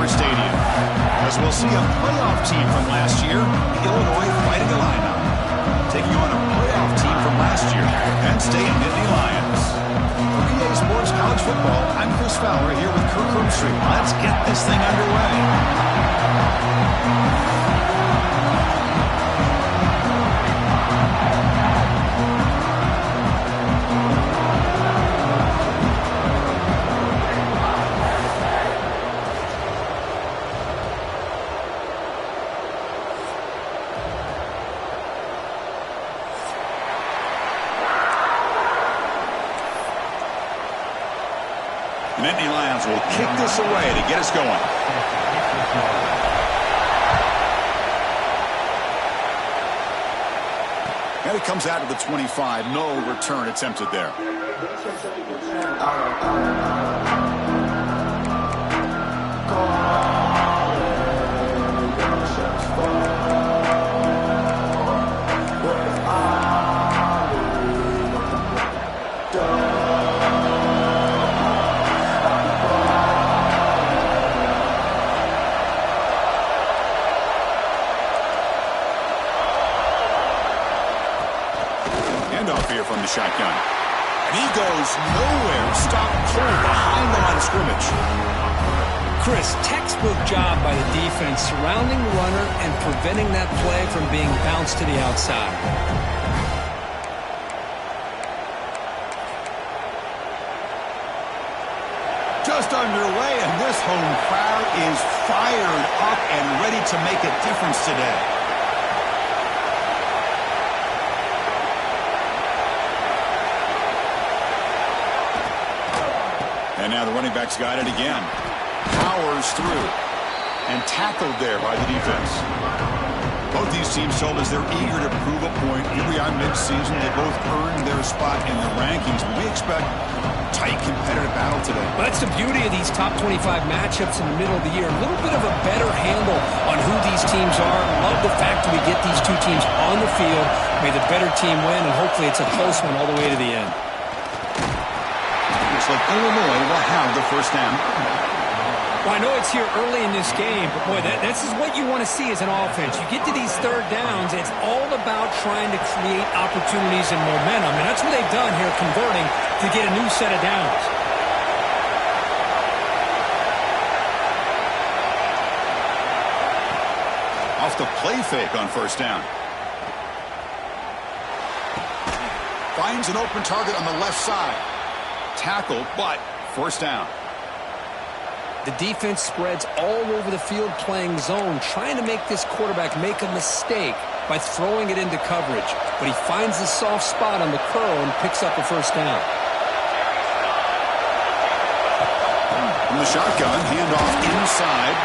Hoover Stadium, as we'll see a playoff team from last year, the Illinois Fighting Illini, taking on a playoff team from last year, Penn State Nittany Lions. For EA Sports College Football, I'm Chris Fowler here with Kirk Herbstreit. Let's get this thing underway. The Nittany Lions will kick this away to get us going. And it comes out to the 25. No return attempted there. Here from the shotgun. And he goes nowhere. Stopped cold behind the line of scrimmage. Chris, textbook job by the defense surrounding the runner and preventing that play from being bounced to the outside. Just underway, and this home crowd is fired up and ready to make a difference today. And now the running back's got it again. Powers through. And tackled there by the defense. Both these teams told us they're eager to prove a point. Here we are mid-season. They both earned their spot in the rankings. But we expect a tight, competitive battle today. Well, that's the beauty of these top 25 matchups in the middle of the year. A little bit of a better handle on who these teams are. Love the fact that we get these two teams on the field. May the better team win, and hopefully it's a close one all the way to the end. Like Illinois will have the first down. Well, I know it's here early in this game, but boy, this is what you want to see as an offense. You get to these third downs, it's all about trying to create opportunities and momentum, and that's what they've done here, converting to get a new set of downs. Off the play fake on first down. Finds an open target on the left side. Tackle, but first down. The defense spreads all over the field playing zone, trying to make this quarterback make a mistake by throwing it into coverage. But he finds the soft spot on the curl and picks up a first down. From the shotgun, handoff inside.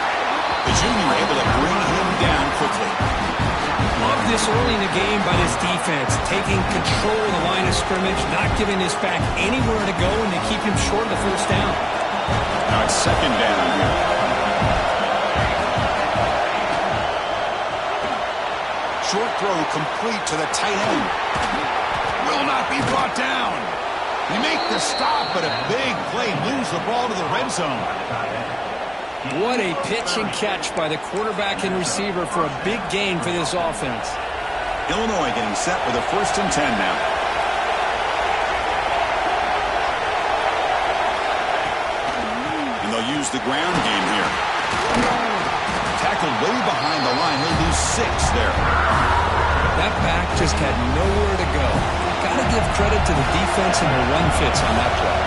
The junior able to bring him down quickly. Love this early in the game by this defense, taking control of the line of scrimmage, not giving this back anywhere to go, and they keep him short of the first down. Now it's second down here. Short throw complete to the tight end. Will not be brought down. They make the stop, but a big play moves the ball to the red zone. What a pitch and catch by the quarterback and receiver for a big gain for this offense. Illinois getting set with a 1st and 10 now. And they'll use the ground game here. Tackled way behind the line. He'll lose 6 there. That back just had nowhere to go. Got to give credit to the defense and their run fits on that play.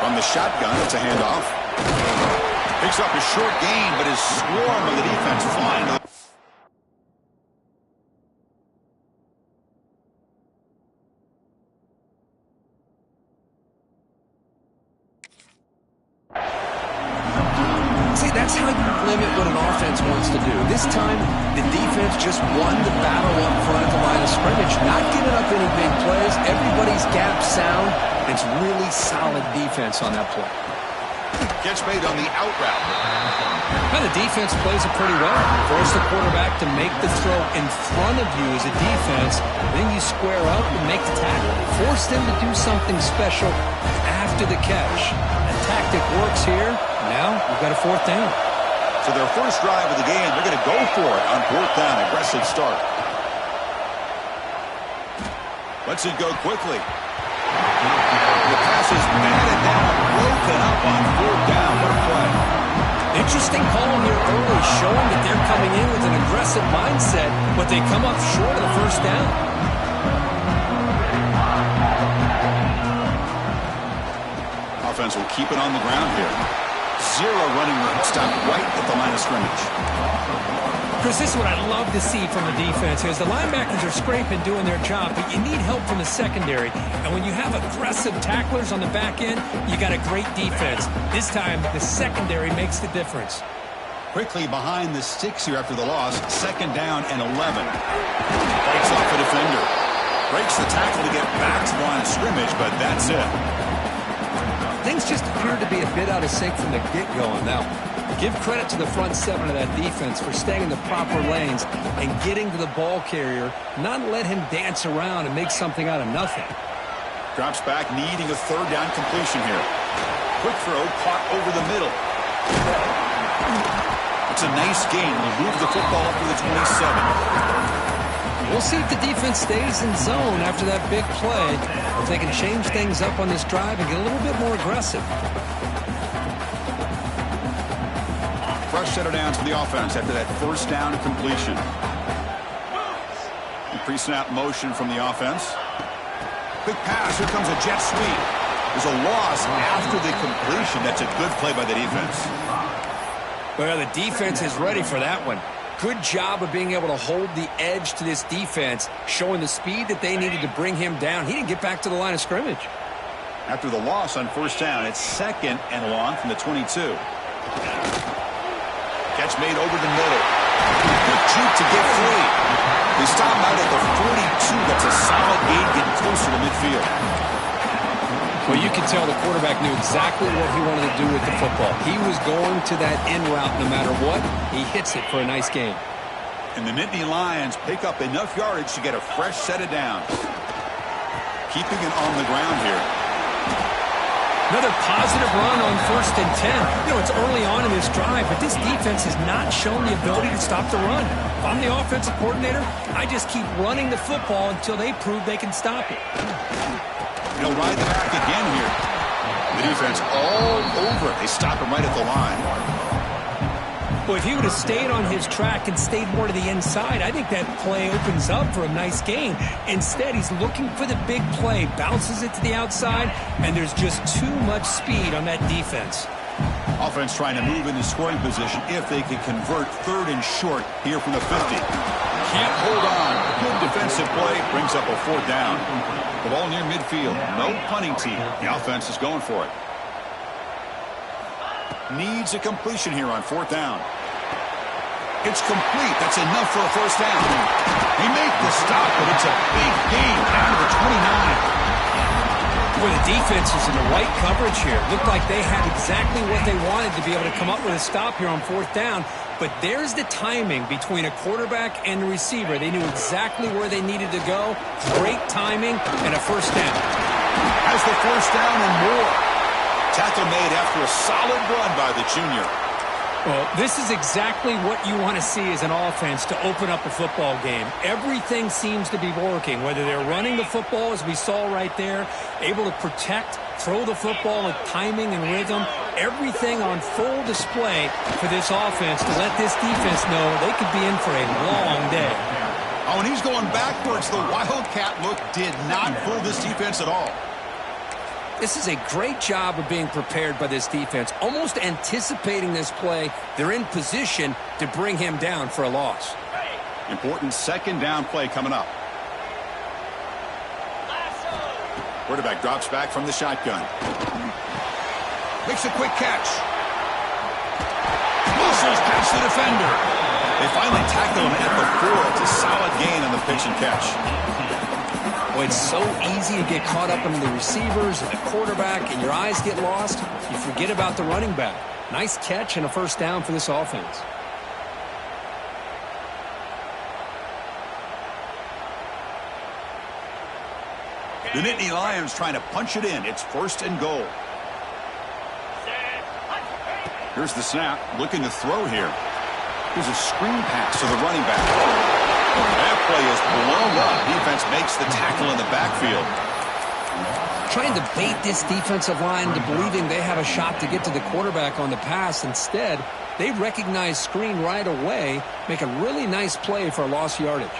From the shotgun, it's a handoff. Picks up a short gain, but is swarmed by the defense flying to the... See, that's how you limit what an offense wants to do. This time, the defense just won the battle up front at the line of scrimmage, not giving up any big plays. Everybody's gap sound. It's really solid defense on that play. Catch made on the out route. Well, the defense plays it pretty well. Force the quarterback to make the throw in front of you as a defense. Then you square up and make the tackle. Force them to do something special after the catch. That tactic works here. Now we've got a fourth down. So their first drive of the game, they're going to go for it on fourth down. Aggressive start. Lets it go quickly. The pass is batted down, broken up on fourth down. What a play. Interesting call here early, showing that they're coming in with an aggressive mindset, but they come up short of the first down. Offense will keep it on the ground here. Zero running room. Stopped right at the line of scrimmage. Chris, this is what I love to see from the defense is the linebackers are scraping, doing their job, but you need help from the secondary. And when you have aggressive tacklers on the back end, you got a great defense. This time, the secondary makes the difference. Quickly behind the sticks here after the loss. Second down and 11. Breaks off a defender. Breaks the tackle to get back to the line of scrimmage, but that's it. Things just appear to be a bit out of sync from the get-go on that one. Give credit to the front seven of that defense for staying in the proper lanes and getting to the ball carrier, not let him dance around and make something out of nothing. Drops back, needing a third down completion here. Quick throw, caught over the middle. It's a nice gain. We'll move the football up to the 27. We'll see if the defense stays in zone after that big play, or if they can change things up on this drive and get a little bit more aggressive. Fresh set of downs for the offense after that first down completion. Pre-snap motion from the offense. Quick pass. Here comes a jet sweep. There's a loss after the completion. That's a good play by the defense. Well, the defense is ready for that one. Good job of being able to hold the edge to this defense, showing the speed that they needed to bring him down. He didn't get back to the line of scrimmage. After the loss on first down, it's second and long from the 22. Catch made over the middle. Good juke to get free. They stop out at the 42. That's a solid gain, getting closer to midfield. Well, you can tell the quarterback knew exactly what he wanted to do with the football. He was going to that end route no matter what. He hits it for a nice gain. And the Nittany Lions pick up enough yardage to get a fresh set of downs. Keeping it on the ground here. Another positive run on 1st and 10. You know, it's early on in this drive, but this defense has not shown the ability to stop the run. If I'm the offensive coordinator, I just keep running the football until they prove they can stop it. He'll ride the back again here. The defense all over it. They stop him right at the line. Well, if he would have stayed on his track and stayed more to the inside, I think that play opens up for a nice gain. Instead, he's looking for the big play, bounces it to the outside, and there's just too much speed on that defense. Offense trying to move into scoring position if they can convert third and short here from the 50. Can't hold on. Good defensive play brings up a fourth down. The ball near midfield. No punting team. The offense is going for it. Needs a completion here on fourth down. It's complete. That's enough for a first down. They make the stop, but it's a big gain down to the 29. Boy, the defense is in the right coverage here. Looked like they had exactly what they wanted to be able to come up with a stop here on fourth down. But there's the timing between a quarterback and the receiver. They knew exactly where they needed to go. Great timing and a first down. Has the first down and more. Tackle made after a solid run by the junior. Well, this is exactly what you want to see as an offense to open up a football game. Everything seems to be working, whether they're running the football, as we saw right there, able to protect, throw the football with timing and rhythm, everything on full display for this offense to let this defense know they could be in for a long day. Oh, and he's going backwards. The Wildcat look did not fool this defense at all. This is a great job of being prepared by this defense, almost anticipating this play. They're in position to bring him down for a loss. Important second down play coming up. Quarterback drops back from the shotgun. Makes a quick catch. Muscles past the defender. They finally tackle him at the 4. It's a solid gain on the pitch and catch. Well, it's so easy to get caught up in the receivers and the quarterback, and your eyes get lost. You forget about the running back. Nice catch and a first down for this offense. The Nittany Lions trying to punch it in. It's first and goal. Here's the snap. Looking to throw here. Here's a screen pass to the running back. That play is blown up. Defense makes the tackle in the backfield. Trying to bait this defensive line into believing they have a shot to get to the quarterback on the pass. Instead, they recognize screen right away, make a really nice play for a lost yardage.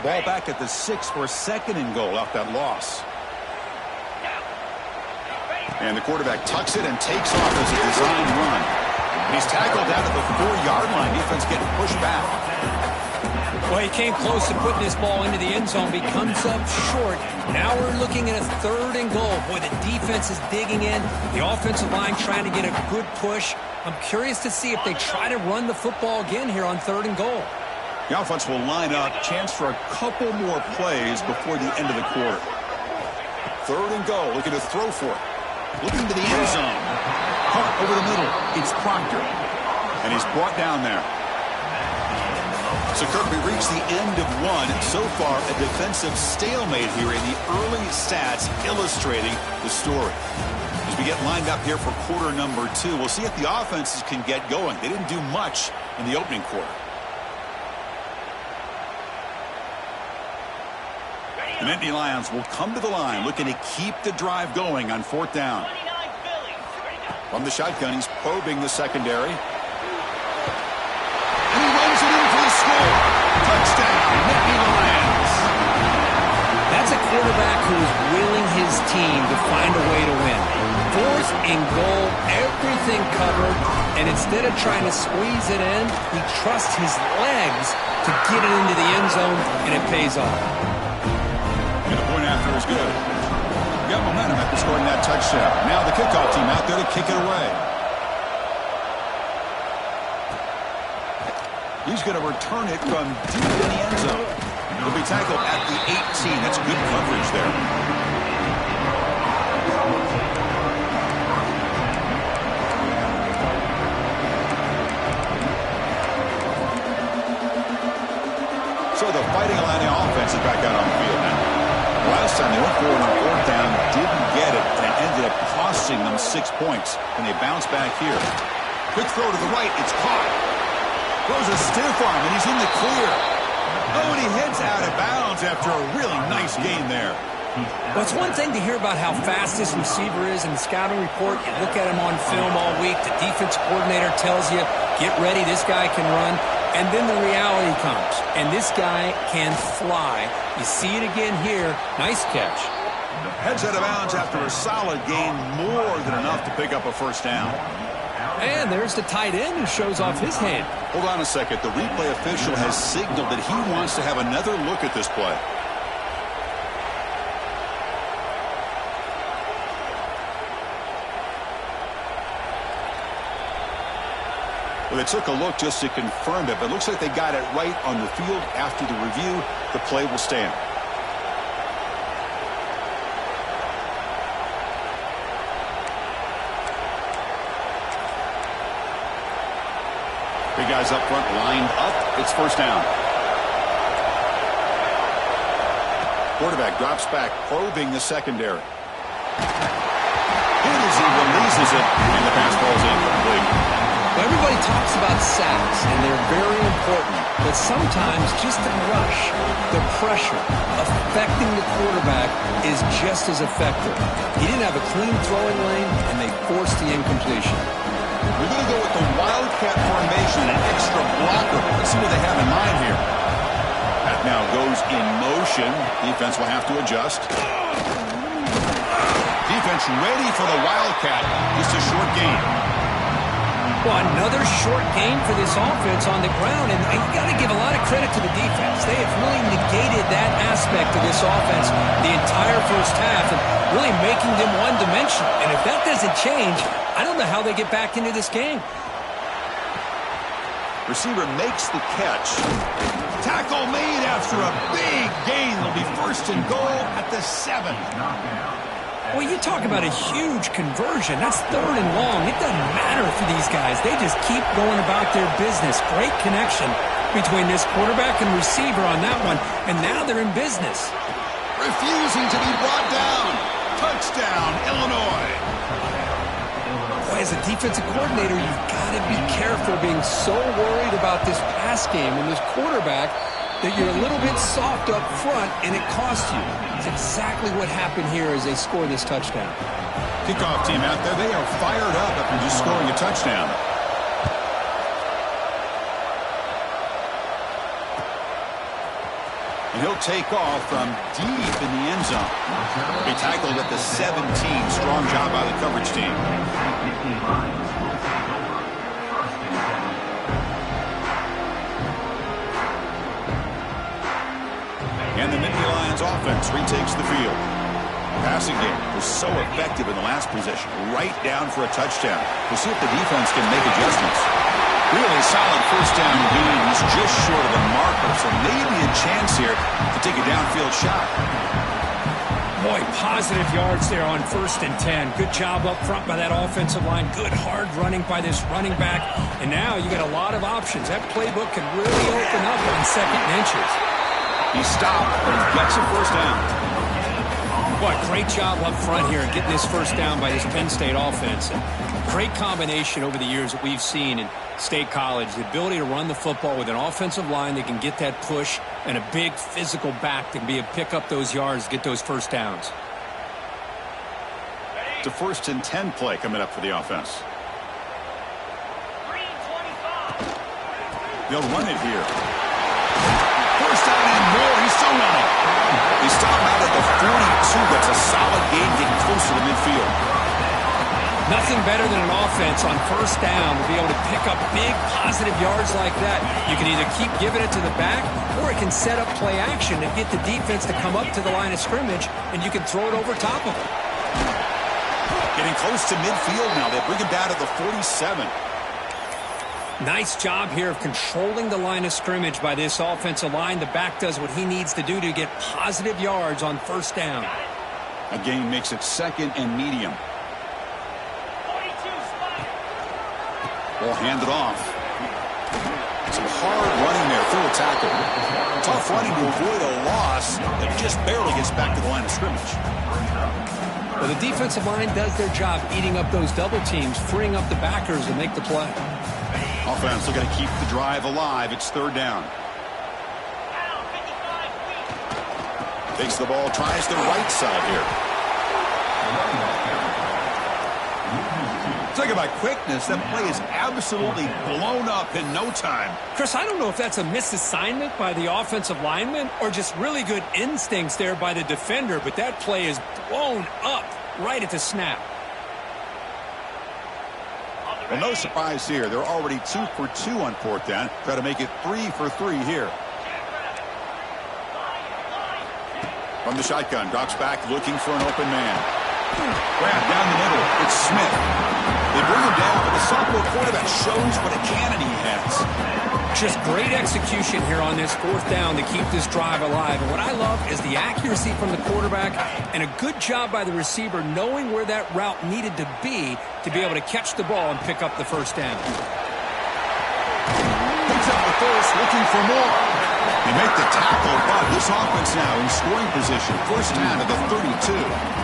Ball back at the 6 for a 2nd and goal off that loss. And the quarterback tucks it and takes off as a designed run. And he's tackled out at the 4-yard line. Defense getting pushed back. Well, he came close to putting this ball into the end zone, but he comes up short. Now we're looking at a 3rd and goal. Boy, the defense is digging in. The offensive line trying to get a good push. I'm curious to see if they try to run the football again here on 3rd and goal. The offense will line up. Chance for a couple more plays before the end of the quarter. 3rd and goal. Looking to throw for it. Looking to the end zone. Caught over the middle. It's Proctor. And he's brought down there. So, Kirk, we reached the end of one. So far, a defensive stalemate here in the early stats illustrating the story. As we get lined up here for quarter number 2, we'll see if the offenses can get going. They didn't do much in the opening quarter. The Nittany Lions will come to the line looking to keep the drive going on 4th down. From the shotgun, he's probing the secondary. And he runs it in for the score. Touchdown, Nittany Lions. That's a quarterback who is willing his team to find a way to win. 4th and goal, everything covered, and instead of trying to squeeze it in, he trusts his legs to get it into the end zone, and it pays off. And the point after is good. Got momentum after scoring that touchdown. Now the kickoff team out there to kick it away. He's going to return it from deep in the end zone. He'll be tackled at the 18. That's good coverage there. So the Fighting Illini offense is back out on the field now. Last time they went forward on 4th down, didn't get it, and it ended up costing them 6 points. And they bounce back here. Quick throw to the right. It's caught. Throws a stiff arm, and he's in the clear. Oh, and he heads out of bounds after a really nice gain there. Well, it's one thing to hear about how fast this receiver is in the scouting report. You look at him on film all week. The defense coordinator tells you, get ready, this guy can run. And then the reality comes, and this guy can fly. You see it again here. Nice catch. Heads out of bounds after a solid gain, more than enough to pick up a 1st down. And there's the tight end who shows off his hand. Hold on a second. The replay official has signaled that he wants to have another look at this play. Well, they took a look just to confirm it, but it looks like they got it right on the field. After the review, the play will stand. Big guys up front, lined up. It's 1st down. Quarterback drops back, probing the secondary. Hit as he releases it, and the pass falls incomplete. Well, everybody talks about sacks, and they're very important. But sometimes just the rush, the pressure, affecting the quarterback is just as effective. He didn't have a clean throwing lane, and they forced the incompletion. We're going to go with the Wildcat formation, an extra blocker. Let's see what they have in mind here. That now goes in motion. Defense will have to adjust. Defense ready for the Wildcat. Just a short gain. Well, another short game for this offense on the ground, and you got to give a lot of credit to the defense. They have really negated that aspect of this offense the entire 1st half and really making them one-dimensional. And if that doesn't change, I don't know how they get back into this game. Receiver makes the catch. Tackle made after a big gain. They'll be 1st and goal at the 7. Well, you talk about a huge conversion. That's 3rd and long. It doesn't matter for these guys. They just keep going about their business. Great connection between this quarterback and receiver on that one. And now they're in business. Refusing to be brought down. Touchdown, Illinois. Boy, as as a defensive coordinator, you've got to be careful being so worried about this pass game and this quarterback that you're a little bit soft up front and it costs you. It's exactly what happened here as they score this touchdown. Kickoff team out there, they are fired up after just scoring a touchdown. And he'll take off from deep in the end zone. He tackled at the 17. Strong job by the coverage team. And the Nittany Lions offense retakes the field. Passing game was so effective in the last possession. Right down for a touchdown. We'll see if the defense can make adjustments. Really solid first down gain. He's just short of the marker, so maybe a chance here to take a downfield shot. Boy, positive yards there on 1st and 10. Good job up front by that offensive line. Good hard running by this running back. And now you got a lot of options. That playbook can really open up on 2nd and inches. He stopped, but he gets a first down. Boy, great job up front here getting this first down by this Penn State offense. And great combination over the years that we've seen in State College. The ability to run the football with an offensive line that can get that push and a big physical back that can be able to pick up those yards, get those first downs. It's a 1st and 10 play coming up for the offense. They'll run it here. First down and more. He's still running. He stopped out at the 42. That's a solid gain getting close to the midfield. Nothing better than an offense on 1st down to be able to pick up big positive yards like that. You can either keep giving it to the back or it can set up play action and get the defense to come up to the line of scrimmage and you can throw it over top of them. Getting close to midfield now. They bring him down to the 47. Nice job here of controlling the line of scrimmage by this offensive line. The back does what he needs to do to get positive yards on 1st down. A gain makes it 2nd and medium. Ball handed off. Some hard running there through a tackle. Tough running to avoid a loss that just barely gets back to the line of scrimmage. Well, the defensive line does their job eating up those double teams, freeing up the backers to make the play. Offense looking to keep the drive alive. It's 3rd down. Takes the ball, tries the right side here. Talk about quickness. That play is absolutely blown up in no time. Chris, I don't know if that's a misassignment by the offensive lineman or just really good instincts there by the defender, but that play is blown up right at the snap. Well, no surprise here. They're already 2 for 2 on 4th down. Try to make it 3 for 3 here. From the shotgun, drops back looking for an open man. Grab down the middle. It's Smith. They bring him down, but the sophomore quarterback shows what a cannon he has. Just great execution here on this 4th down to keep this drive alive. And what I love is the accuracy from the quarterback and a good job by the receiver knowing where that route needed to be able to catch the ball and pick up the 1st down. Picks up the first, looking for more. They make the tackle, but this offense now in scoring position. 1st down to the 32.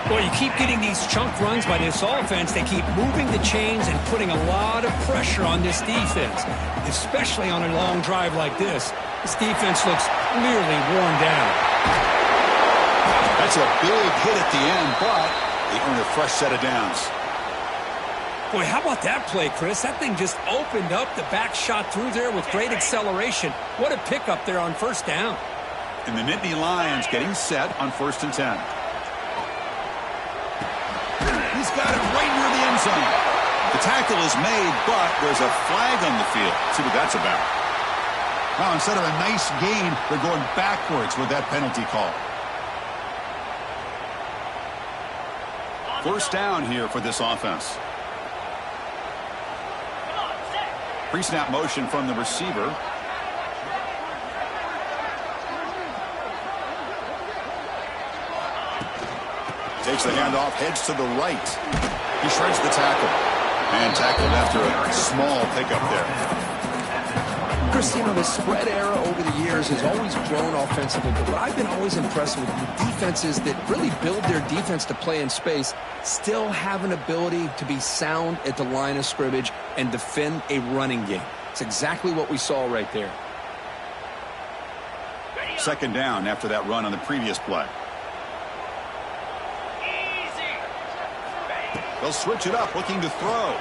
Well, you keep getting these chunk runs by this offense. They keep moving the chains and putting a lot of pressure on this defense, especially on a long drive like this. This defense looks clearly worn down. That's a big hit at the end, but they earn a fresh set of downs. Boy, how about that play, Chris? That thing just opened up. The back shot through there with great acceleration. What a pickup there on 1st down. And the Nittany Lions getting set on 1st and 10. He's got it right near the end zone. The tackle is made, but there's a flag on the field. See what that's about. Now, instead of a nice gain, they're going backwards with that penalty call. 1st down here for this offense. Pre-snap motion from the receiver. Takes the handoff, heads to the right. He shreds the tackle. And tackled after a small pickup there. Chris, you know, the spread era over the years has always grown offensively, but what I've been always impressed with the defenses that really build their defense to play in space still have an ability to be sound at the line of scrimmage and defend a running game. It's exactly what we saw right there. Second down after that run on the previous play. They'll switch it up, looking to throw.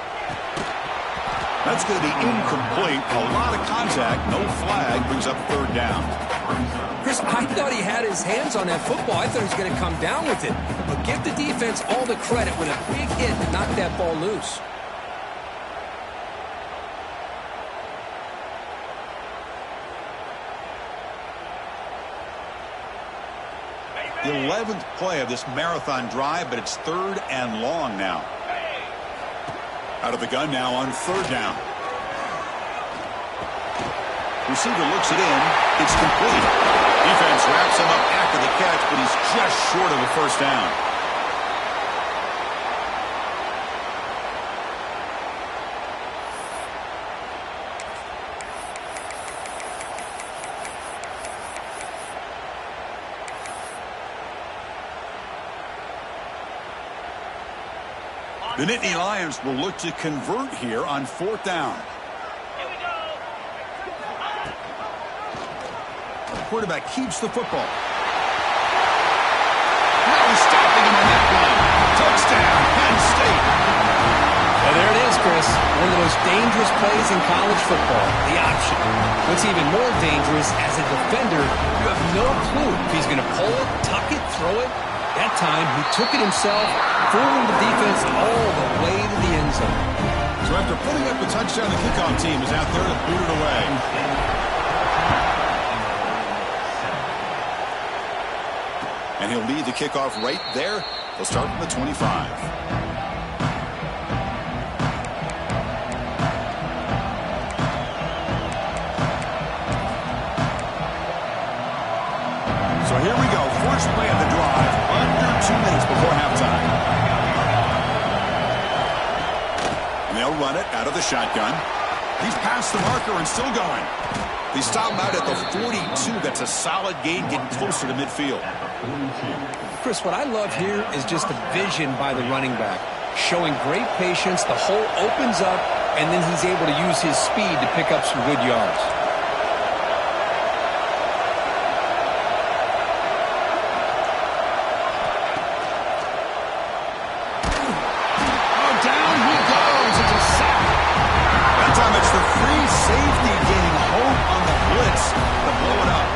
That's going to be incomplete. A lot of contact. No flag. Brings up third down. Chris, I thought he had his hands on that football. I thought he was going to come down with it. But give the defense all the credit with a big hit to knock that ball loose. The 11th play of this marathon drive, but it's third and long now. Out of the gun now on third down. Receiver looks it in. It's complete. Defense wraps him up after the catch, but he's just short of a first down. The Nittany Lions will look to convert here on fourth down. Here we go. Quarterback keeps the football. Now he's stopping him on that run. Touchdown, Penn State. Well, there it is, Chris. One of the most dangerous plays in college football, the option. What's even more dangerous, as a defender, you have no clue if he's going to pull it, tuck it, throw it. That time, he took it himself, fooling the defense all the way to the end zone. So after putting up a touchdown, the kickoff team is out there to boot it away. And he'll lead the kickoff right there. They'll start from the 25. So here we go. First play of the drive. Under 2 minutes before halftime. And they'll run it out of the shotgun. He's past the marker and still going. They stop him out at the 42. That's a solid gain, getting closer to midfield. Chris, what I love here is just the vision by the running back. Showing great patience, the hole opens up, and then he's able to use his speed to pick up some good yards. Oh, down he goes. It's a sack. That time it's the free safety gaining hold on the blitz to blow it up.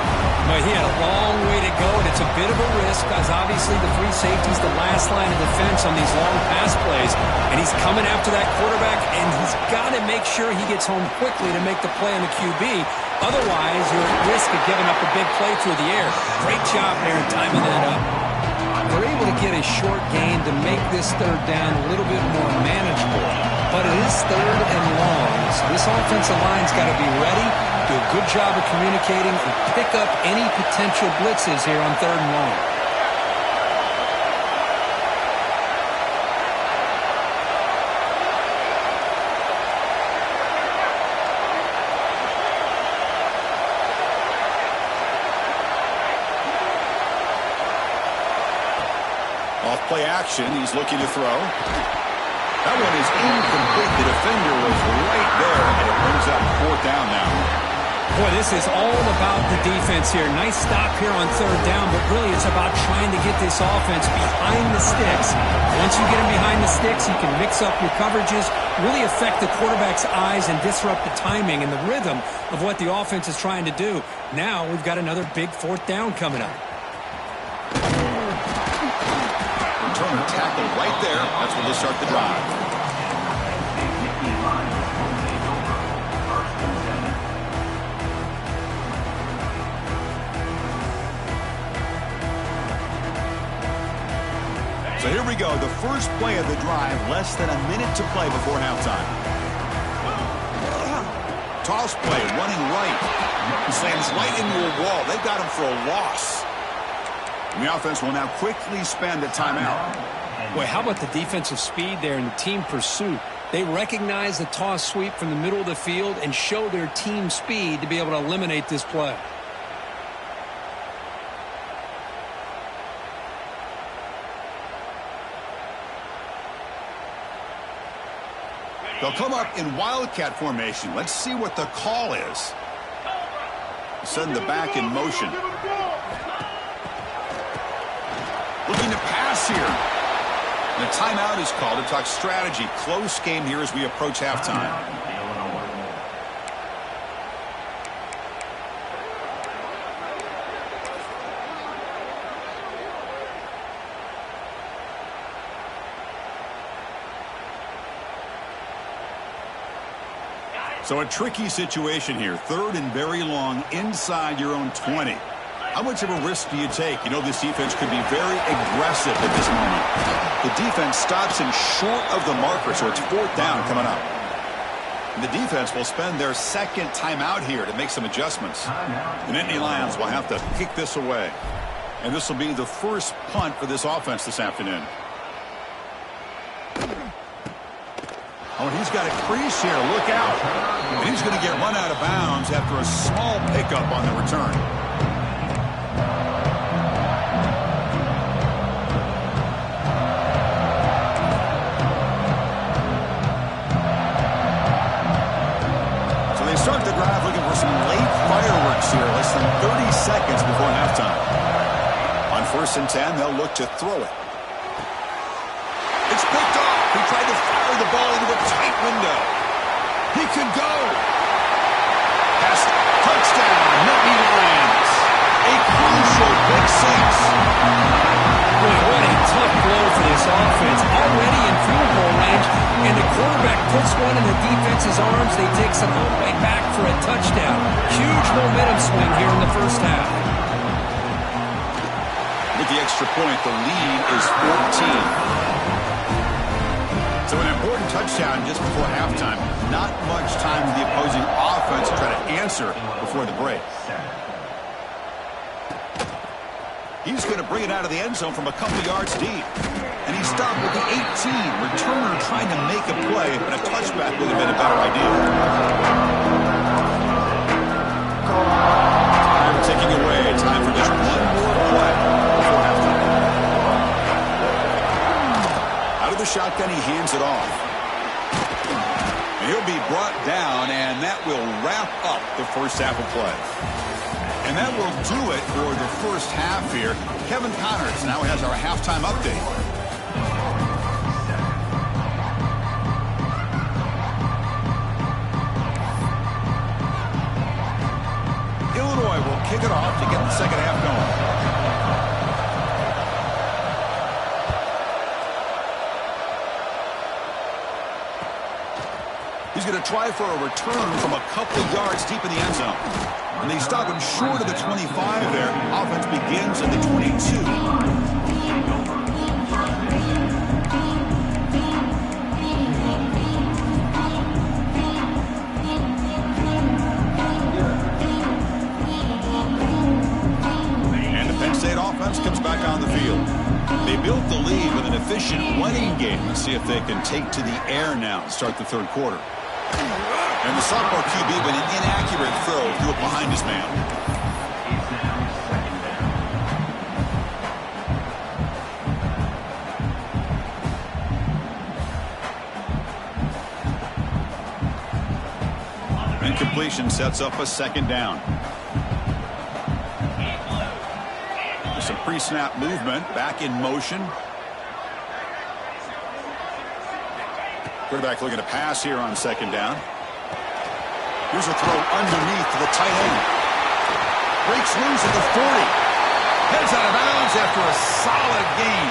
But he had a long way to go, and it's a bit of a risk, because obviously the free safety's the last line of defense on these long pass plays, and he's coming after that quarterback, and he's got to make sure he gets home quickly to make the play on the QB. Otherwise, you're at risk of giving up a big play through the air. Great job there in timing that up. They're able to get a short gain to make this third down a little bit more manageable, but it is third and long, so this offensive line's got to be ready, do a good job of communicating, and pick up any potential blitzes here on third and long. Off play action, he's looking to throw. That one is incomplete. The defender was right there, and it brings up fourth down now. Boy, this is all about the defense here. Nice stop here on third down, but really it's about trying to get this offense behind the sticks. Once you get them behind the sticks, you can mix up your coverages, really affect the quarterback's eyes and disrupt the timing and the rhythm of what the offense is trying to do. Now we've got another big fourth down coming up. Return tackle right there. That's where they start the drive. So here we go, the first play of the drive, less than a minute to play before halftime. Toss play, running right. Slams right into a wall. They've got him for a loss. And the offense will now quickly spend a timeout. Boy, how about the defensive speed there and the team pursuit? They recognize the toss sweep from the middle of the field and show their team speed to be able to eliminate this play. They'll come up in wildcat formation. Let's see what the call is. Send the back in motion. Looking to pass here. And a timeout is called to talk strategy. Close game here as we approach halftime. So a tricky situation here. Third and very long inside your own 20. How much of a risk do you take? You know, this defense could be very aggressive at this moment. The defense stops him short of the marker, so it's fourth down coming up. And the defense will spend their second timeout here to make some adjustments. The Nittany Lions will have to kick this away. And this will be the first punt for this offense this afternoon. Oh, and he's got a crease here. Look out. And he's going to get run out of bounds after a small pickup on the return. So they start the drive looking for some late fireworks here, less than 30 seconds before halftime. On 1st and 10, they'll look to throw it. It's picked off. He tried to fire the ball into a tight window. He could go. Pass, touchdown, Nittany Lions. A crucial pick six. Boy, what a tough blow for this offense. Already in field goal range, and the quarterback puts one in the defense's arms. They take some all the way back for a touchdown. Huge momentum swing here in the first half. With the extra point, the lead is 14. So an important touchdown just before halftime. Not much time for the opposing offense to try to answer before the break. He's going to bring it out of the end zone from a couple yards deep. And he stopped with the 18. Returner trying to make a play, but a touchback would have been a better idea. Time ticking away. Time for just one more play before halftime. The shotgun, he hands it off. And he'll be brought down, and that will wrap up the first half of play. And that will do it for the first half here. Kevin Connors now has our halftime update. Illinois will kick it off to get the second half going. He's going to try for a return from a couple yards deep in the end zone. And they stop him short of the 25 there. Offense begins at the 22. And the Penn State offense comes back on the field. They built the lead with an efficient running game. Let's see if they can take to the air now and start the third quarter. And the sophomore QB with an inaccurate throw threw it behind his man. Incompletion sets up a second down. There's some pre-snap movement, back in motion. Quarterback looking to pass here on second down. Here's a throw underneath to the tight end. Breaks loose at the 40. Heads out of bounds after a solid gain.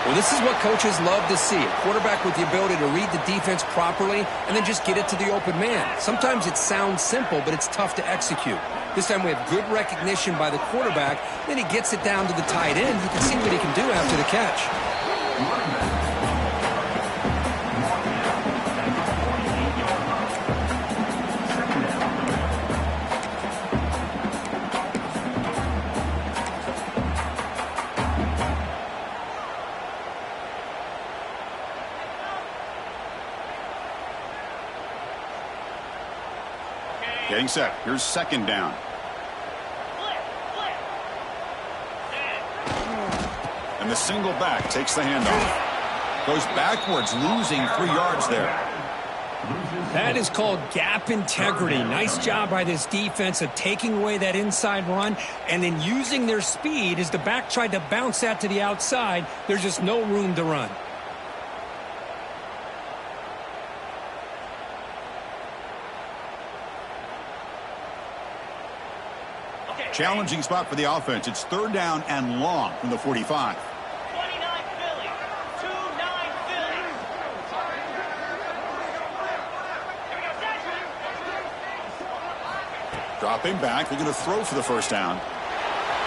Well, this is what coaches love to see. A quarterback with the ability to read the defense properly and then just get it to the open man. Sometimes it sounds simple, but it's tough to execute. This time we have good recognition by the quarterback. Then he gets it down to the tight end. You can see what he can do after the catch. Getting set. Here's second down. And the single back takes the handoff. Goes backwards, losing 3 yards there. That is called gap integrity. Nice job by this defense of taking away that inside run and then using their speed as the back tried to bounce that to the outside. There's just no room to run. Challenging spot for the offense. It's third down and long from the 45. 29 Philly. 2-9 Philly. Dropping back. They're going to throw for the first down.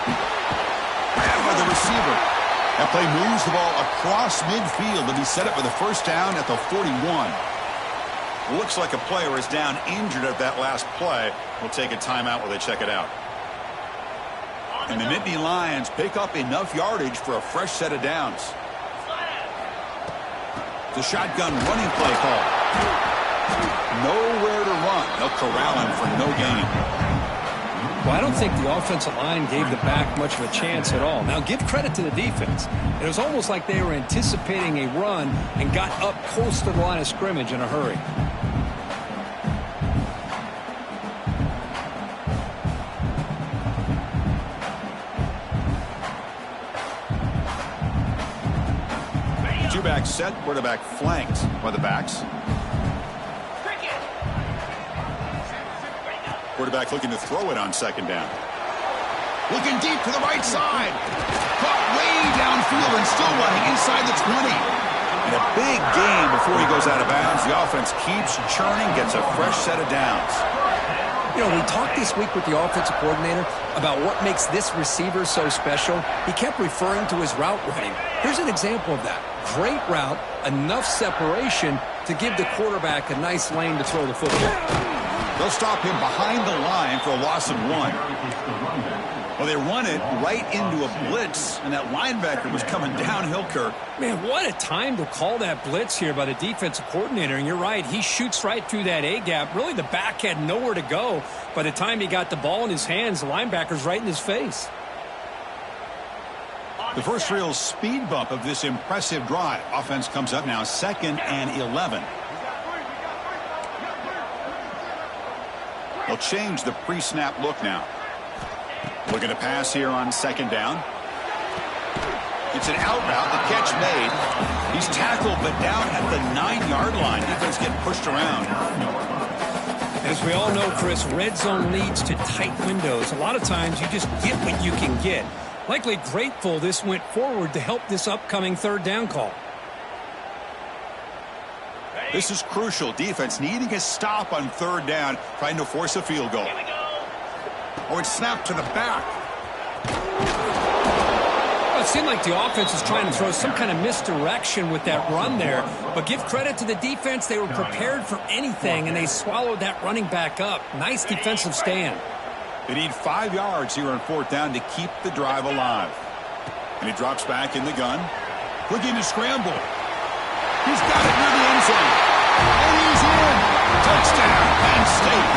Grabbed by the receiver. That play moves the ball across midfield to be set up for the first down at the 41. Looks like a player is down injured at that last play. We'll take a timeout while they check it out. And the Nittany Lions pick up enough yardage for a fresh set of downs. The shotgun running play call. Nowhere to run. They'll corral him for no gain. Well, I don't think the offensive line gave the back much of a chance at all. Now, give credit to the defense. It was almost like they were anticipating a run and got up close to the line of scrimmage in a hurry. Two-back set, quarterback flanked by the backs. Quarterback looking to throw it on second down. Looking deep to the right side. Caught way downfield and still running inside the 20. And a big gain before he goes out of bounds. The offense keeps churning, gets a fresh set of downs. You know, we talked this week with the offensive coordinator about what makes this receiver so special. He kept referring to his route running. Here's an example of that. Great route, enough separation to give the quarterback a nice lane to throw the football. They'll stop him behind the line for a loss of 1. Well, they run it right into a blitz, and that linebacker was coming downhill, Kirk. Man, what a time to call that blitz here by the defensive coordinator. And you're right, he shoots right through that A-gap. Really, the back had nowhere to go. By the time he got the ball in his hands, the linebacker's right in his face. The first real speed bump of this impressive drive. Offense comes up now, 2nd and 11. They'll change the pre-snap look now. Looking to pass here on second down. It's an out route. The catch made. He's tackled, but down at the 9-yard line. Defense getting pushed around. As we all know, Chris, red zone leads to tight windows. A lot of times you just get what you can get. Likely grateful this went forward to help this upcoming third down call. This is crucial. Defense needing a stop on third down, trying to force a field goal. Oh, it's snapped to the back. Well, it seemed like the offense was trying to throw some kind of misdirection with that run there. But give credit to the defense. They were prepared for anything, and they swallowed that running back up. Nice defensive stand. They need 5 yards here on fourth down to keep the drive alive. And he drops back in the gun. Looking to scramble. He's got it near the end zone. And he's in. Touchdown, Penn State.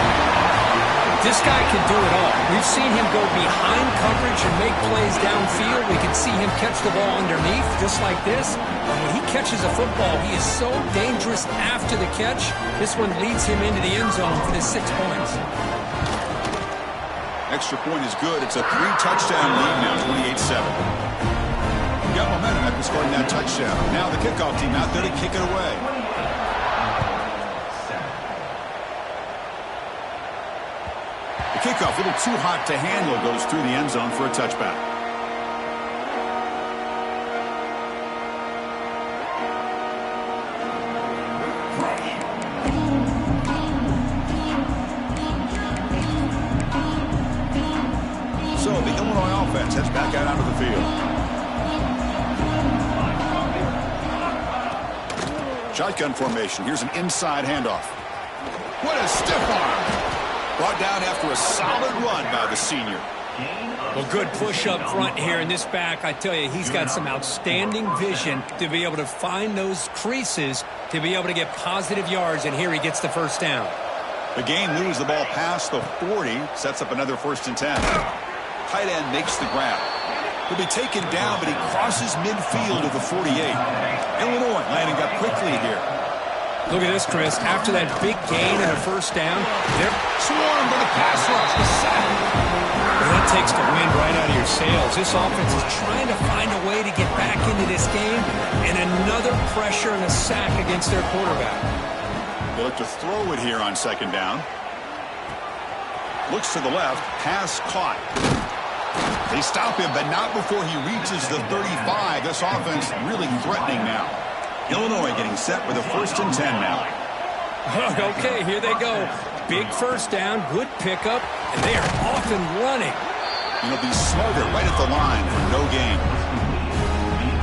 This guy can do it all. We've seen him go behind coverage and make plays downfield. We can see him catch the ball underneath just like this. And when he catches a football, he is so dangerous after the catch. This one leads him into the end zone for the 6 points. Extra point is good. It's a 3-touchdown lead now, 28-7. Got momentum after scoring that touchdown. Now the kickoff team out there to kick it away. The kickoff, a little too hot to handle, goes through the end zone for a touchback. So the Illinois offense heads back out onto the field. Shotgun formation. Here's an inside handoff. What a stiff arm. Brought down after a solid run by the senior. Well, good push up front here in this back. I tell you, he's got some outstanding vision to be able to find those creases to be able to get positive yards, and here he gets the first down. The game moves the ball past the 40, sets up another 1st and 10. Tight end makes the grab. He'll be taken down, but he crosses midfield to the 48. Illinois lining up quickly here. Look at this, Chris. After that big gain and a 1st down, they're Swarmed by the pass rush. The sack. well, that takes the wind right out of your sails. This offense is trying to find a way to get back into this game, and another pressure and a sack against their quarterback. They look to throw it here on 2nd down. Looks to the left. Pass caught. They stop him, but not before he reaches the 35. This offense really threatening now. Illinois getting set for the 1st and 10 now. Okay, here they go. Big 1st down, good pickup, and they are off and running. He'll be smothered right at the line for no gain.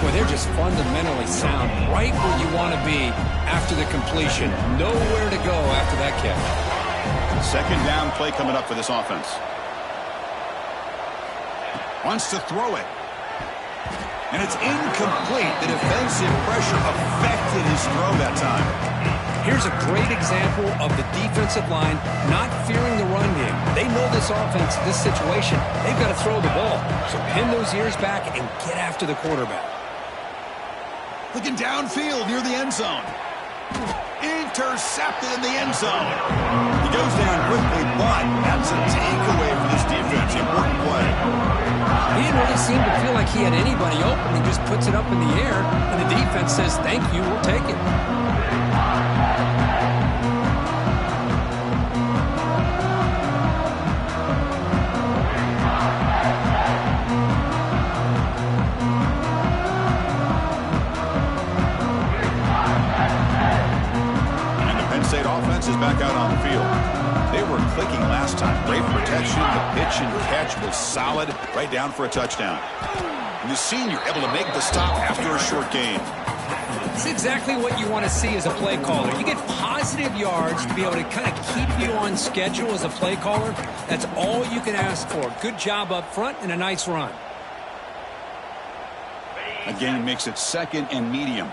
Boy, they're just fundamentally sound, right where you want to be after the completion. Nowhere to go after that catch. 2nd down play coming up for this offense. Wants to throw it. And it's incomplete. The defensive pressure affected his throw that time. Here's a great example of the defensive line not fearing the run game. They know this offense, this situation, they've got to throw the ball. So pin those ears back and get after the quarterback. Looking downfield near the end zone. Intercepted in the end zone. He goes down quickly, but that's a takeaway for this defense. Important play. He didn't really seem to feel like he had anybody open. He just puts it up in the air, and the defense says, thank you, we'll take it. State offense is back out on the field. They were clicking last time. Great protection. The pitch and catch was solid. Right down for a touchdown. And the senior able to make the stop after a short gain. It's exactly what you want to see as a play caller. You get positive yards to be able to kind of keep you on schedule as a play caller. That's all you can ask for. Good job up front and a nice run. Again, makes it 2nd and medium.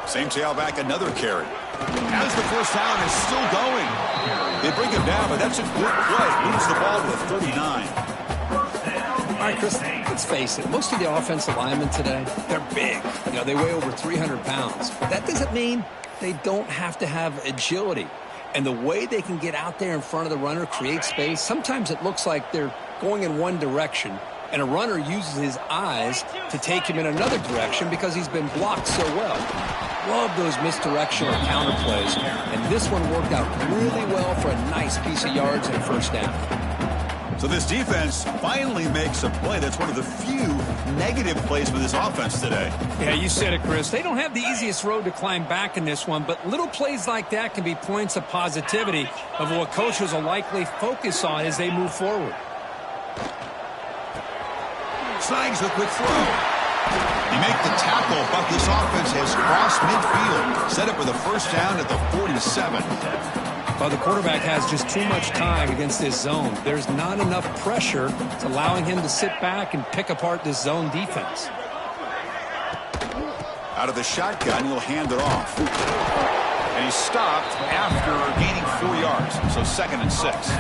Same tailback, another carry. As the 1st down is still going. They bring him down, but that's a good play. Moves the ball to the 39. All right, Chris, let's face it. Most of the offensive linemen today, they're big. You know, they weigh over 300 pounds. But that doesn't mean they don't have to have agility. And the way they can get out there in front of the runner, create space, sometimes it looks like they're going in one direction, and a runner uses his eyes to take him in another direction because he's been blocked so well. Love those misdirection or counter plays, and this one worked out really well for a nice piece of yards and a 1st down. So this defense finally makes a play. That's one of the few negative plays for this offense today. Yeah, you said it, Chris. They don't have the easiest road to climb back in this one, but little plays like that can be points of positivity of what coaches will likely focus on as they move forward. Snags the quick throw. They make the tackle, but this offense has crossed midfield. Set up with a 1st down at the 47. Well, the quarterback has just too much time against this zone. There's not enough pressure. It's allowing him to sit back and pick apart this zone defense. Out of the shotgun, he'll hand it off. And he's stopped after gaining 4 yards. So 2nd and 6.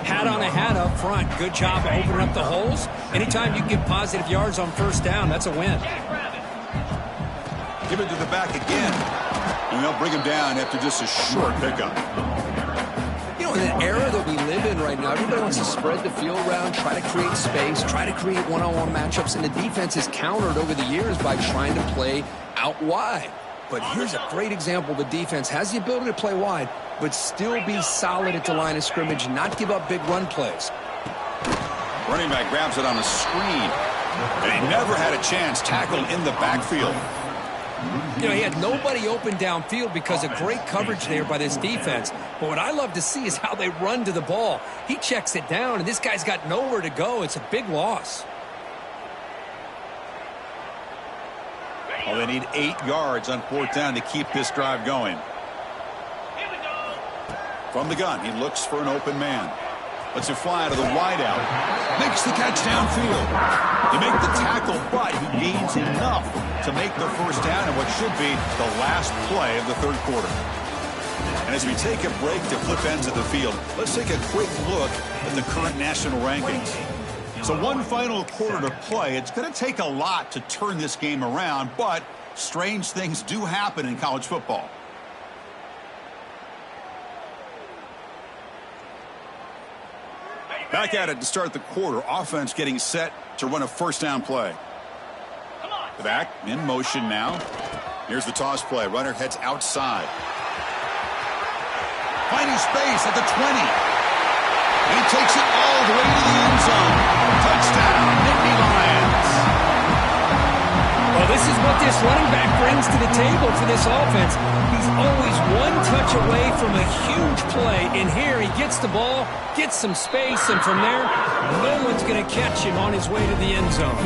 Hat on a hat up front. Good job of opening up the holes. Anytime you can get positive yards on 1st down, that's a win. Give it to the back again. And they'll bring him down after just a short pickup. You know, in the era that we live in right now, everybody wants to spread the field around, try to create space, try to create one-on-one matchups, and the defense is countered over the years by trying to play out wide. But here's a great example. The defense has the ability to play wide, but still be solid at the line of scrimmage, not give up big run plays. Running back grabs it on a screen. And he never had a chance tackled in the backfield. You know, he had nobody open downfield because of great coverage there by this defense. But what I love to see is how they run to the ball. He checks it down, and this guy's got nowhere to go. It's a big loss. Well, they need 8 yards on 4th down to keep this drive going. From the gun, he looks for an open man. Lets it fly to the wideout. Makes the catch downfield. They make the tackle, but he gains enough to make the first down in what should be the last play of the third quarter. And as we take a break to flip ends of the field, let's take a quick look at the current national rankings. So one final quarter to play. It's going to take a lot to turn this game around, but strange things do happen in college football. Back at it to start the quarter. Offense getting set to run a first down play. The back in motion now. Here's the toss play. Runner heads outside. Finding space at the 20. He takes it all the way to the end zone. Touchdown, Nittany Lions. Well, this is what this running back brings to the table for this offense. He's always one touch away from a huge play. And here he gets the ball, gets some space, and from there, no one's going to catch him on his way to the end zone.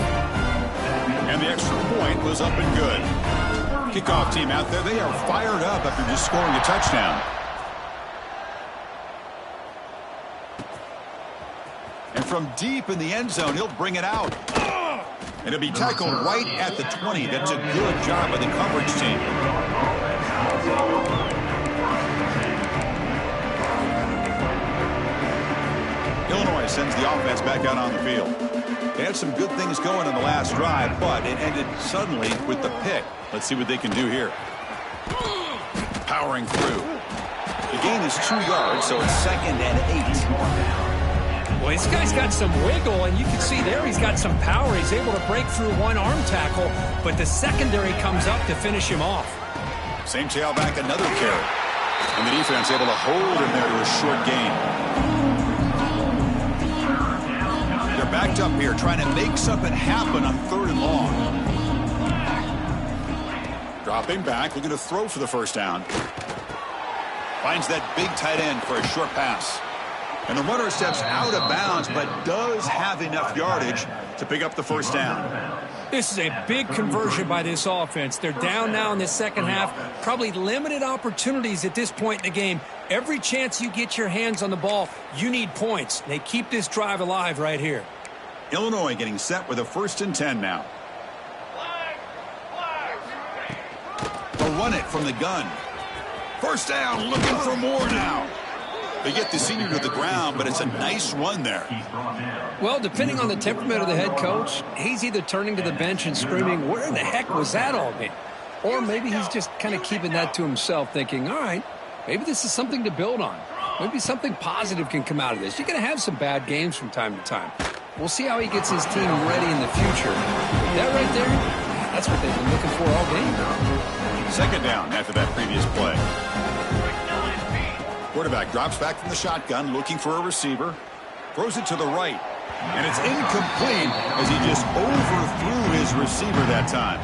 And the extra point was up and good. Kickoff team out there, they are fired up after just scoring a touchdown. And from deep in the end zone, he'll bring it out. And it'll be tackled right at the 20. That's a good job by the coverage team. Illinois sends the offense back out on the field. They had some good things going in the last drive, but it ended suddenly with the pick. Let's see what they can do here. Powering through. The gain is 2 yards, so it's 2nd and 8. Well, this guy's got some wiggle, and you can see there he's got some power. He's able to break through one arm tackle, but the secondary comes up to finish him off. Same tailback, another carry. And the defense able to hold him there to a short gain. They're backed up here, trying to make something happen on 3rd and long. Dropping back, looking to throw for the first down. Finds that big tight end for a short pass. And the runner steps out of bounds, but does have enough yardage to pick up the first down. This is a big conversion by this offense. They're down now in the second half. Probably limited opportunities at this point in the game. Every chance you get your hands on the ball, you need points. They keep this drive alive right here. Illinois getting set with a 1st and 10 now. They'll run it from the gun. First down, looking for more now. They get the senior to the ground, but it's a nice run there. Well, depending on the temperament of the head coach, he's either turning to the bench and screaming, where in the heck was that all been? Or maybe he's just kind of keeping that to himself, thinking, all right, maybe this is something to build on. Maybe something positive can come out of this. You're going to have some bad games from time to time. We'll see how he gets his team ready in the future. But that right there, that's what they've been looking for all game. 2nd down after that previous play. Quarterback drops back from the shotgun, looking for a receiver. Throws it to the right. And it's incomplete as he just overthrew his receiver that time.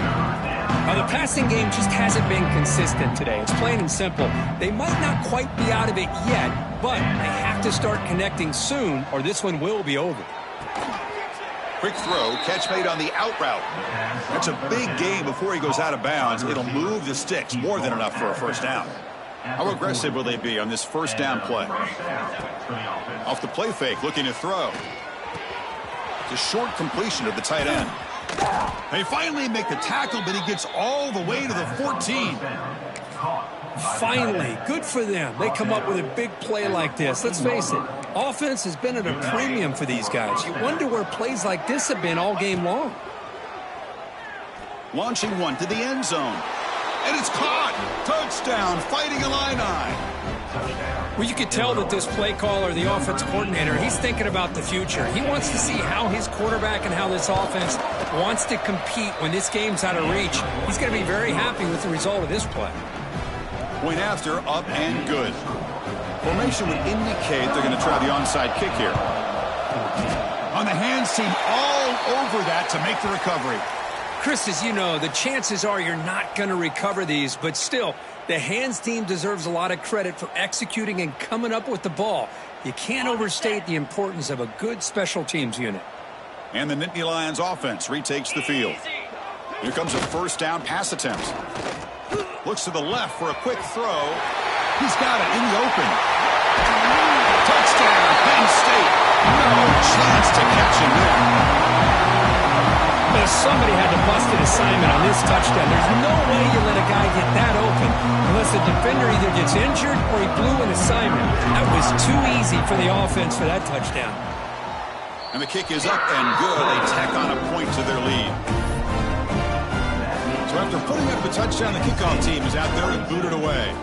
Now, the passing game just hasn't been consistent today. It's plain and simple. They might not quite be out of it yet, but they have to start connecting soon, or this one will be over. Quick throw, catch made on the out route. That's a big gain before he goes out of bounds. It'll move the sticks, more than enough for a first down. How aggressive will they be on this first down play? Off the play fake, looking to throw. It's a short completion of the tight end. They finally make the tackle, but he gets all the way to the 14. Finally, good for them. They come up with a big play like this. Let's face it, offense has been at a premium for these guys. You wonder where plays like this have been all game long. Launching one to the end zone. And it's caught. Touchdown, Fighting Illini. Well, you could tell that this play caller, the offense coordinator, he's thinking about the future. He wants to see how his quarterback and how this offense wants to compete when this game's out of reach. He's going to be very happy with the result of this play. Point after, up and good. Formation would indicate they're going to try the onside kick here. On the hands team, all over that to make the recovery. Chris, as you know, the chances are you're not going to recover these, but still, the hands team deserves a lot of credit for executing and coming up with the ball. You can't overstate the importance of a good special teams unit. And the Nittany Lions offense retakes the field. Here comes a first down pass attempt. Looks to the left for a quick throw. He's got it in the open. Touchdown, Penn State. No chance to catch him there. Somebody had to busted assignment on this touchdown. There's no way you let a guy get that open unless the defender either gets injured or he blew an assignment. That was too easy for the offense for that touchdown. And the kick is up and good. They tack on a point to their lead. So after putting up the touchdown, the kickoff team is out there and booted away.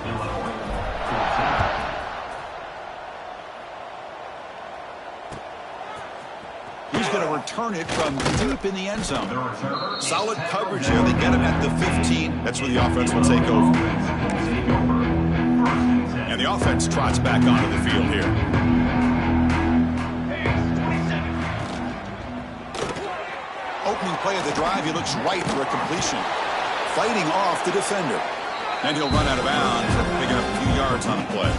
He's going to return it from deep in the end zone. Solid coverage here. They get him at the 15. That's where the offense will take over. And the offense trots back onto the field here. Opening play of the drive, he looks right for a completion. Fighting off the defender. And he'll run out of bounds, picking up a few yards on the play.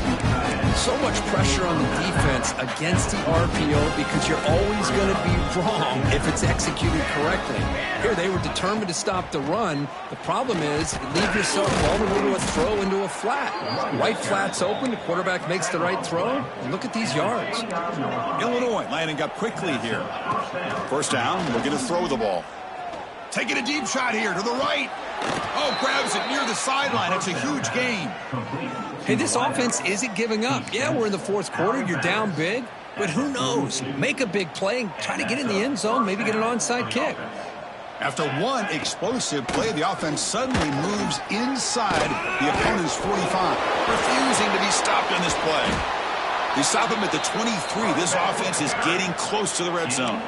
So much pressure on the defense against the RPO because you're always going to be wrong if it's executed correctly. Here, they were determined to stop the run. The problem is you leave yourself vulnerable to a throw into a flat. Right flat's open, the quarterback makes the right throw, and look at these yards. Illinois lining up quickly here. First down, we're going to throw the ball. Taking a deep shot here to the right. Oh, grabs it near the sideline. It's a huge gain. Hey, this offense isn't giving up. Yeah, we're in the fourth quarter. You're down big. But who knows? Make a big play and try to get in the end zone, maybe get an onside kick. After one explosive play, the offense suddenly moves inside the opponent's 45, refusing to be stopped on this play. They stop him at the 23. This offense is getting close to the red zone.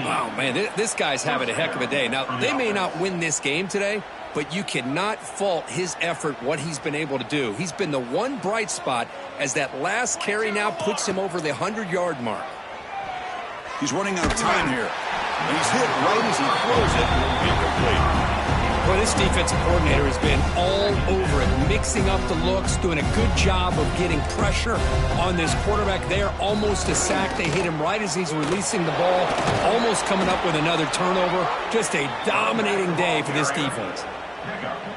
Wow, man, this guy's having a heck of a day. Now, they may not win this game today, but you cannot fault his effort, what he's been able to do. He's been the one bright spot as that last carry now puts him over the 100-yard mark. He's running out of time here. And he's hit right as he throws it. Incomplete. Well, this defensive coordinator has been all over it, mixing up the looks, doing a good job of getting pressure on this quarterback there. Almost a sack. They hit him right as he's releasing the ball, almost coming up with another turnover. Just a dominating day for this defense.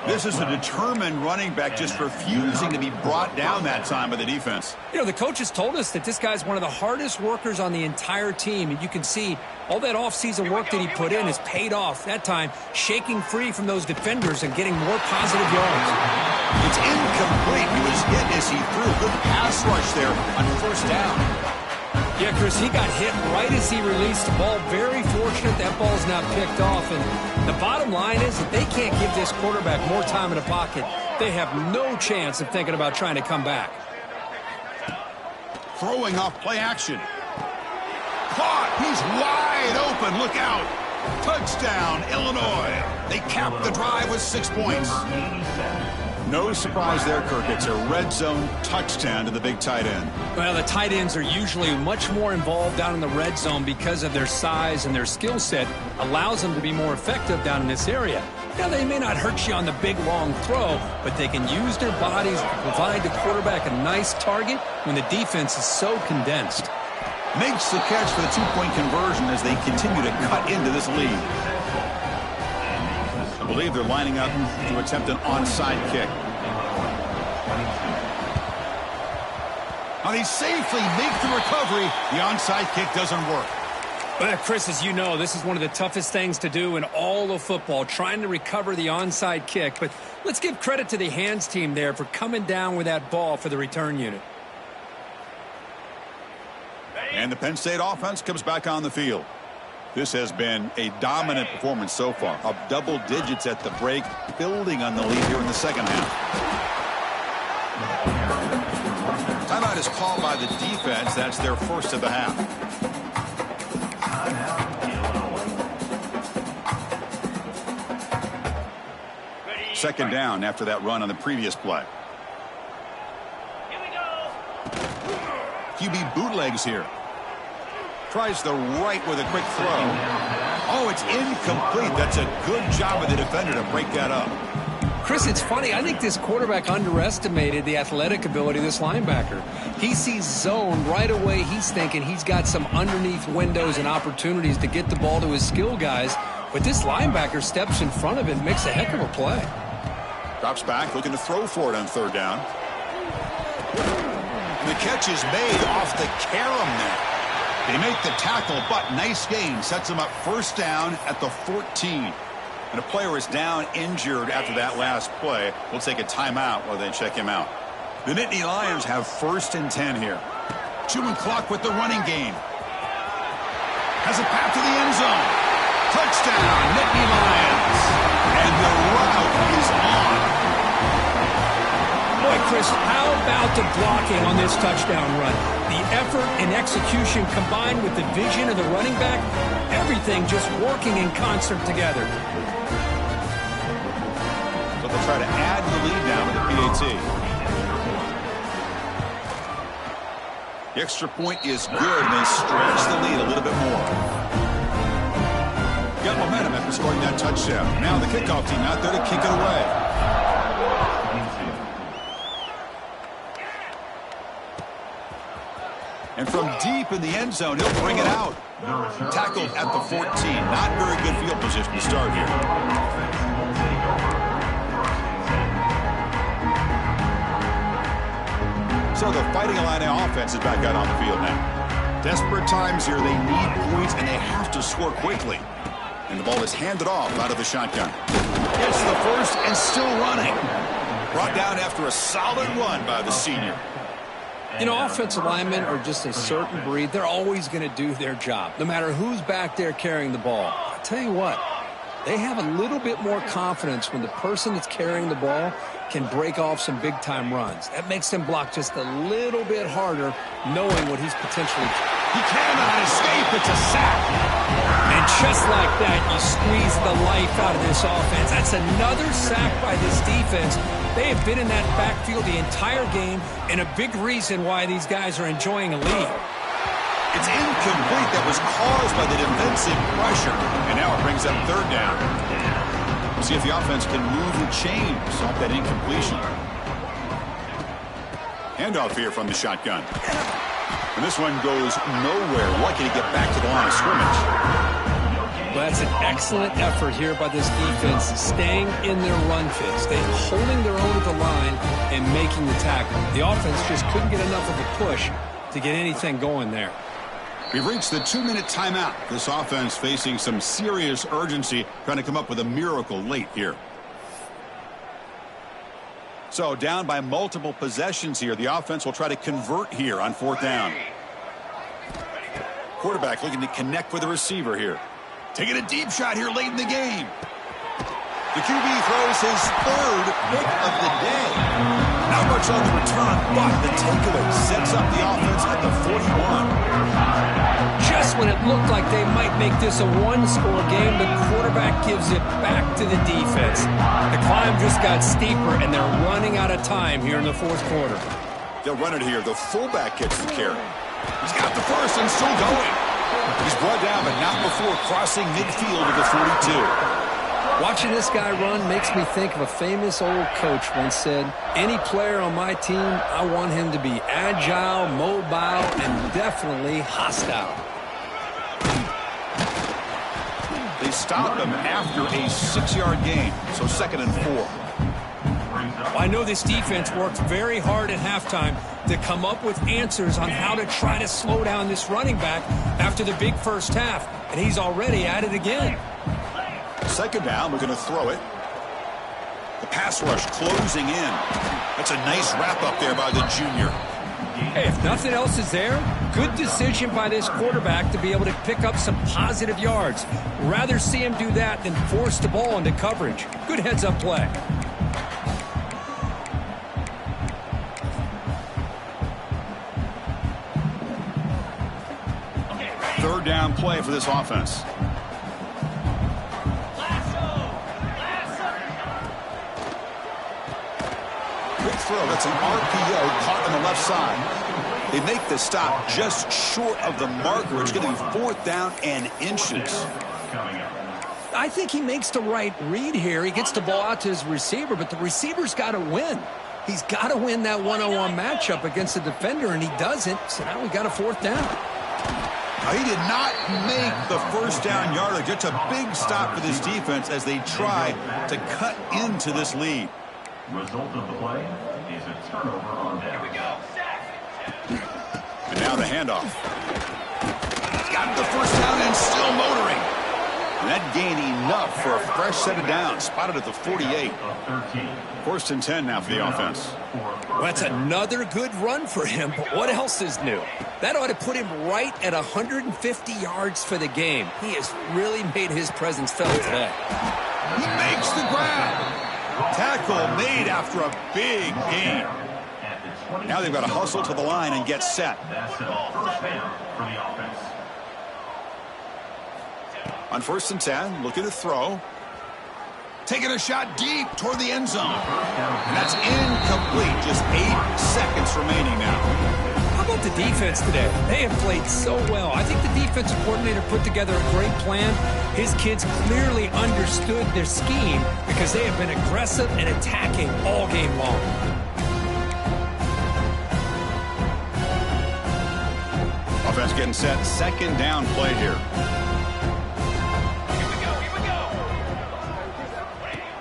This is a determined running back just refusing to be brought down that time by the defense. You know, the coaches told us that this guy's one of the hardest workers on the entire team, and you can see all that offseason work that he put in has paid off. That time, shaking free from those defenders and getting more positive yards. It's incomplete. He was hit as he threw. Good pass rush there on first down. Yeah, Chris, he got hit right as he released the ball. Very fortunate that ball's not picked off. And the bottom line is that they can't give this quarterback more time in the pocket. They have no chance of thinking about trying to come back. Throwing off play action. Caught. He's wide open. Look out. Touchdown, Illinois. They cap the drive with 6 points. No surprise there, Kirk. It's a red zone touchdown to the big tight end. Well, the tight ends are usually much more involved down in the red zone because of their size, and their skill set allows them to be more effective down in this area. Now, they may not hurt you on the big, long throw, but they can use their bodies to provide the quarterback a nice target when the defense is so condensed. Makes the catch for the two-point conversion as they continue to cut into this lead. I believe they're lining up to attempt an onside kick. Now they safely make the recovery. The onside kick doesn't work. Well, Chris, as you know, this is one of the toughest things to do in all of football, trying to recover the onside kick. But let's give credit to the hands team there for coming down with that ball for the return unit. And the Penn State offense comes back on the field. This has been a dominant performance so far. Up double digits at the break, building on the lead here in the second half. Timeout is called by the defense. That's their first of the half. Second down after that run on the previous play. QB bootlegs here. Tries the right with a quick throw. Oh, it's incomplete. That's a good job of the defender to break that up. Chris, it's funny. I think this quarterback underestimated the athletic ability of this linebacker. He sees zone right away. He's thinking he's got some underneath windows and opportunities to get the ball to his skill guys. But this linebacker steps in front of it and makes a heck of a play. Drops back, looking to throw for it on third down. And the catch is made off the carom there. They make the tackle, but nice game. Sets them up first down at the 14. And a player is down injured after that last play. We'll take a timeout while they check him out. The Nittany Lions have 1st and 10 here. Chewing clock with the running game. Has a path to the end zone. Touchdown, Nittany Lions. And the route is on. Boy, Chris, how about the blocking on this touchdown run? The effort and execution combined with the vision of the running back, everything just working in concert together. So they'll try to add the lead down with the PAT. The extra point is good, and they stretch the lead a little bit more. Got momentum after scoring that touchdown. Now the kickoff team out there to kick it away. And from deep in the end zone, he'll bring it out. Tackled at the 14. Not very good field position to start here. So the Fighting Illini offense is back out on the field now. Desperate times here. They need points, and they have to score quickly. And the ball is handed off out of the shotgun. Gets the first and still running. Brought down after a solid run by the senior. You know, offensive linemen are just a certain breed. They're always going to do their job, no matter who's back there carrying the ball. I'll tell you what, they have a little bit more confidence when the person that's carrying the ball can break off some big-time runs. That makes them block just a little bit harder, knowing what he's potentially... He cannot escape. It's a sack. And just like that, you squeeze the life out of this offense. That's another sack by this defense. They have been in that backfield the entire game, and a big reason why these guys are enjoying a lead. It's incomplete. That was caused by the defensive pressure. And now it brings up 3rd down. We'll see if the offense can move the chains off that incompletion. Handoff here from the shotgun. And this one goes nowhere. Lucky to get back to the line of scrimmage. Well, that's an excellent effort here by this defense, staying in their run fit, staying holding their own at the line and making the tackle. The offense just couldn't get enough of a push to get anything going there. We've reached the 2-minute timeout. This offense facing some serious urgency, trying to come up with a miracle late here. So down by multiple possessions here. The offense will try to convert here on 4th down. Quarterback looking to connect with the receiver here. Taking a deep shot here late in the game. The QB throws his 3rd pick of the day. Not much on the return, but the takeaway sets up the offense at the 41. Just when it looked like they might make this a one-score game, the quarterback gives it back to the defense. The climb just got steeper, and they're running out of time here in the 4th quarter. They'll run it here. The fullback gets the carry. He's got the first and still going. He's brought down, but not before crossing midfield of the 42. Watching this guy run makes me think of a famous old coach once said, any player on my team, I want him to be agile, mobile, and definitely hostile. They stopped him after a 6-yard gain, so 2nd and 4. I know this defense worked very hard at halftime to come up with answers on how to try to slow down this running back after the big first half, and he's already at it again. 2nd down, we're going to throw it. The pass rush closing in. That's a nice wrap-up there by the junior. Hey, if nothing else is there, good decision by this quarterback to be able to pick up some positive yards. Rather see him do that than force the ball into coverage. Good heads-up play. Third down play for this offense. Quick throw. That's an RPO caught on the left side. They make the stop just short of the marker. It's going to be 4th down and inches. I think he makes the right read here. He gets the ball out to his receiver, but the receiver's got to win. He's got to win that one-on-one matchup against the defender, and he doesn't. So now we got a 4th down. He did not make the first down yardage. It's a big stop for this defense as they try to cut into this lead. Result of the play is a turnover on down. Here we go. And now the handoff. He's got the first down and still motoring. And that gained enough for a fresh set of downs. Spotted at the 48. First and 10 now for the offense. Well, that's another good run for him, but what else is new? That ought to put him right at 150 yards for the game. He has really made his presence felt today. He makes the grab. Tackle made after a big gain. Now they've got to hustle to the line and get set. On first and 10, looking to throw. Taking a shot deep toward the end zone. And that's incomplete. Just 8 seconds remaining now. How about the defense today? They have played so well. I think the defensive coordinator put together a great plan. His kids clearly understood their scheme because they have been aggressive and attacking all game long. Offense getting set. Second down play here.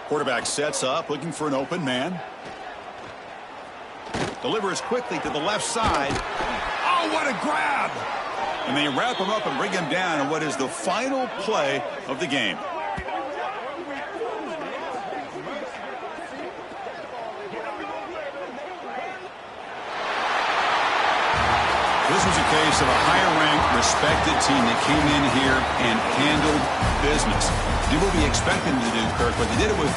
Quarterback sets up, looking for an open man. Delivers quickly to the left side. Oh, what a grab! And they wrap him up and bring him down in what is the final play of the game. This was a case of a higher-ranked, respected team that came in here and handled business. Did what we expected them to do, Kirk, but they did it with